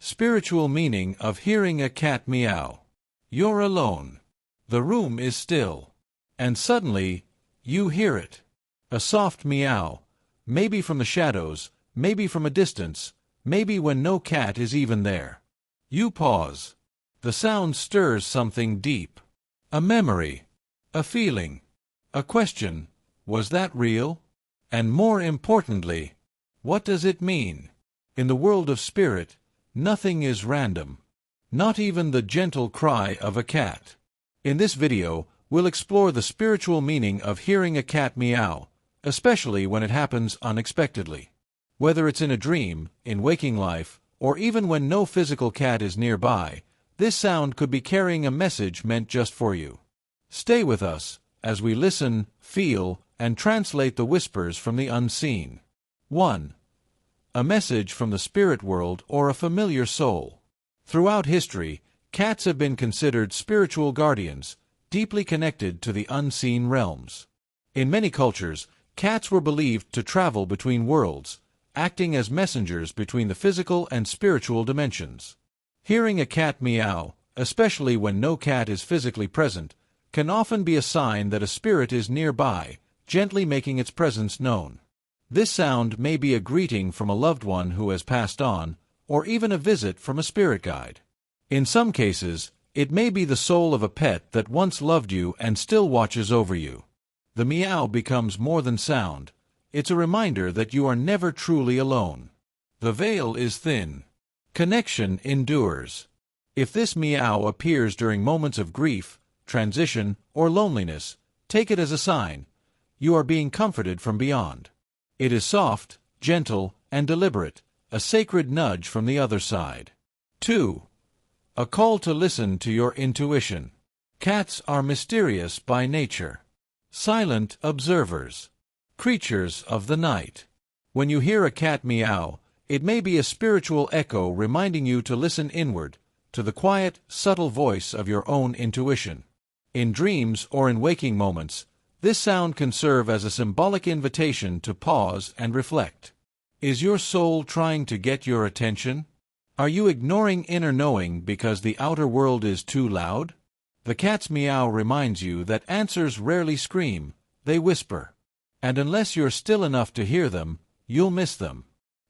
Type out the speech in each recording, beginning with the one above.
Spiritual meaning of hearing a cat meow. You're alone. The room is still. And suddenly, you hear it. A soft meow, maybe from the shadows, maybe from a distance, maybe when no cat is even there. You pause. The sound stirs something deep. A memory. A feeling. A question. Was that real? And more importantly, what does it mean? In the world of spirit, nothing is random. Not even the gentle cry of a cat. In this video, we'll explore the spiritual meaning of hearing a cat meow, especially when it happens unexpectedly. Whether it's in a dream, in waking life, or even when no physical cat is nearby, this sound could be carrying a message meant just for you. Stay with us as we listen, feel, and translate the whispers from the unseen. 1. A message from the spirit world or a familiar soul. Throughout history, cats have been considered spiritual guardians, deeply connected to the unseen realms. In many cultures, cats were believed to travel between worlds, acting as messengers between the physical and spiritual dimensions. Hearing a cat meow, especially when no cat is physically present, can often be a sign that a spirit is nearby, gently making its presence known. This sound may be a greeting from a loved one who has passed on, or even a visit from a spirit guide. In some cases, it may be the soul of a pet that once loved you and still watches over you. The meow becomes more than sound. It's a reminder that you are never truly alone. The veil is thin. Connection endures. If this meow appears during moments of grief, transition, or loneliness, take it as a sign. You are being comforted from beyond. It is soft, gentle, and deliberate, a sacred nudge from the other side. 2. A call to listen to your intuition. Cats are mysterious by nature. Silent observers. Creatures of the night. When you hear a cat meow, it may be a spiritual echo reminding you to listen inward, to the quiet, subtle voice of your own intuition. In dreams or in waking moments, this sound can serve as a symbolic invitation to pause and reflect. Is your soul trying to get your attention? Are you ignoring inner knowing because the outer world is too loud? The cat's meow reminds you that answers rarely scream, they whisper. And unless you're still enough to hear them, you'll miss them.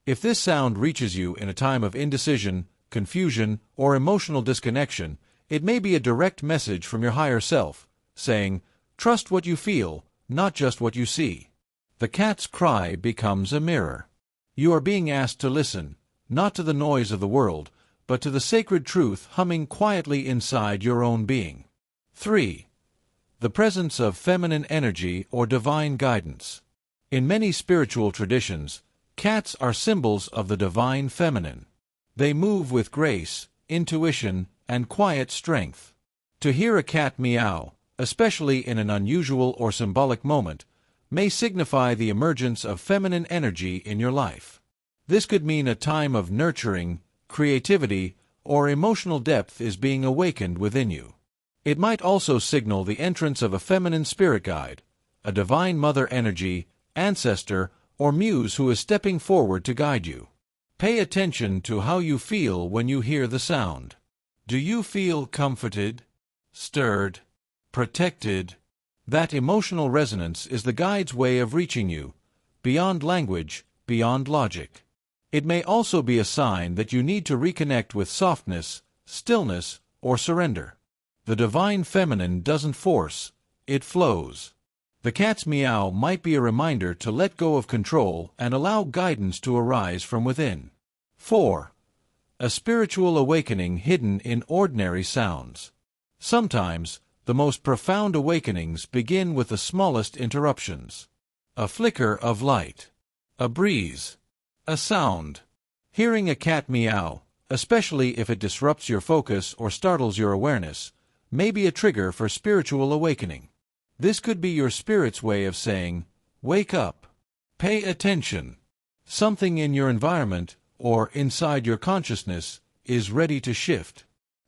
If this sound reaches you in a time of indecision, confusion, or emotional disconnection, it may be a direct message from your higher self, saying, "Trust what you feel, not just what you see." The cat's cry becomes a mirror. You are being asked to listen, not to the noise of the world, but to the sacred truth humming quietly inside your own being. 3. The presence of feminine energy or divine guidance. In many spiritual traditions, cats are symbols of the divine feminine. They move with grace, intuition, and quiet strength. To hear a cat meow, especially in an unusual or symbolic moment, may signify the emergence of feminine energy in your life. This could mean a time of nurturing, creativity, or emotional depth is being awakened within you. It might also signal the entrance of a feminine spirit guide, a divine mother energy, ancestor, or muse who is stepping forward to guide you. Pay attention to how you feel when you hear the sound. Do you feel comforted, stirred, protected? That emotional resonance is the guide's way of reaching you, beyond language, beyond logic. It may also be a sign that you need to reconnect with softness, stillness, or surrender. The divine feminine doesn't force, it flows. The cat's meow might be a reminder to let go of control and allow guidance to arise from within. 4. A spiritual awakening hidden in ordinary sounds. Sometimes, the most profound awakenings begin with the smallest interruptions. A flicker of light. A breeze. A sound. Hearing a cat meow, especially if it disrupts your focus or startles your awareness, may be a trigger for spiritual awakening. This could be your spirit's way of saying, "Wake up. Pay attention." Something in your environment, or inside your consciousness, is ready to shift.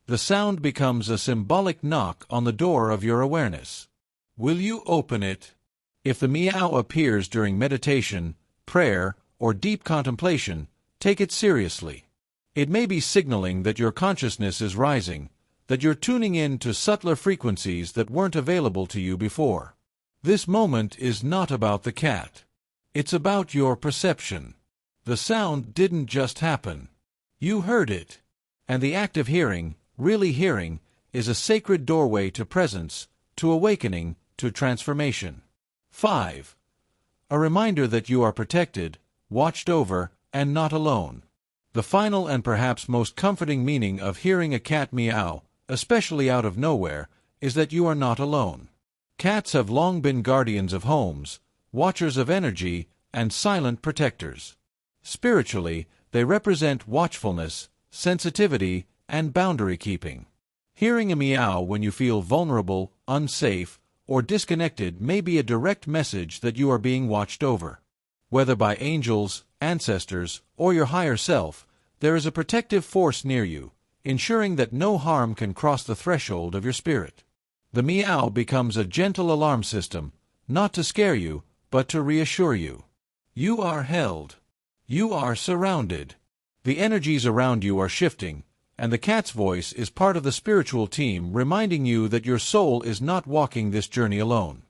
The sound becomes a symbolic knock on the door of your awareness. Will you open it? If the meow appears during meditation, prayer, or deep contemplation, take it seriously. It may be signaling that your consciousness is rising, that you're tuning in to subtler frequencies that weren't available to you before. This moment is not about the cat. It's about your perception. The sound didn't just happen. You heard it. And the act of hearing, really hearing, is a sacred doorway to presence, to awakening, to transformation. 5. A reminder that you are protected, watched over, and not alone. The final and perhaps most comforting meaning of hearing a cat meow, especially out of nowhere, is that you are not alone. Cats have long been guardians of homes, watchers of energy, and silent protectors. Spiritually, they represent watchfulness, sensitivity, and boundary keeping. Hearing a meow when you feel vulnerable, unsafe, or disconnected may be a direct message that you are being watched over. Whether by angels, ancestors, or your higher self, there is a protective force near you, ensuring that no harm can cross the threshold of your spirit. The meow becomes a gentle alarm system, not to scare you, but to reassure you. You are held. You are surrounded. The energies around you are shifting, and the cat's voice is part of the spiritual team reminding you that your soul is not walking this journey alone.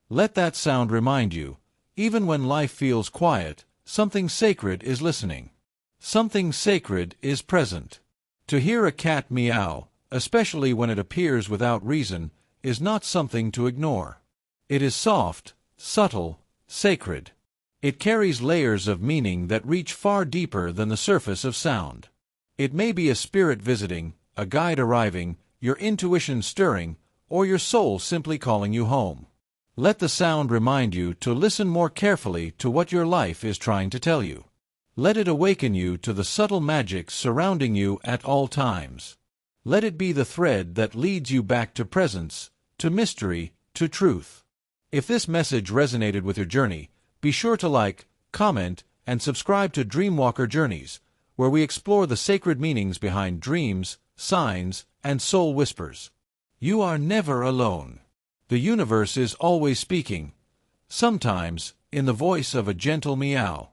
Let that sound remind you, even when life feels quiet, something sacred is listening. Something sacred is present. To hear a cat meow, especially when it appears without reason, is not something to ignore. It is soft, subtle, sacred. It carries layers of meaning that reach far deeper than the surface of sound. It may be a spirit visiting, a guide arriving, your intuition stirring, or your soul simply calling you home. Let the sound remind you to listen more carefully to what your life is trying to tell you. Let it awaken you to the subtle magic surrounding you at all times. Let it be the thread that leads you back to presence, to mystery, to truth. If this message resonated with your journey, be sure to like, comment, and subscribe to Dreamwalker Journeys, where we explore the sacred meanings behind dreams, signs, and soul whispers. You are never alone. The universe is always speaking, sometimes in the voice of a gentle meow.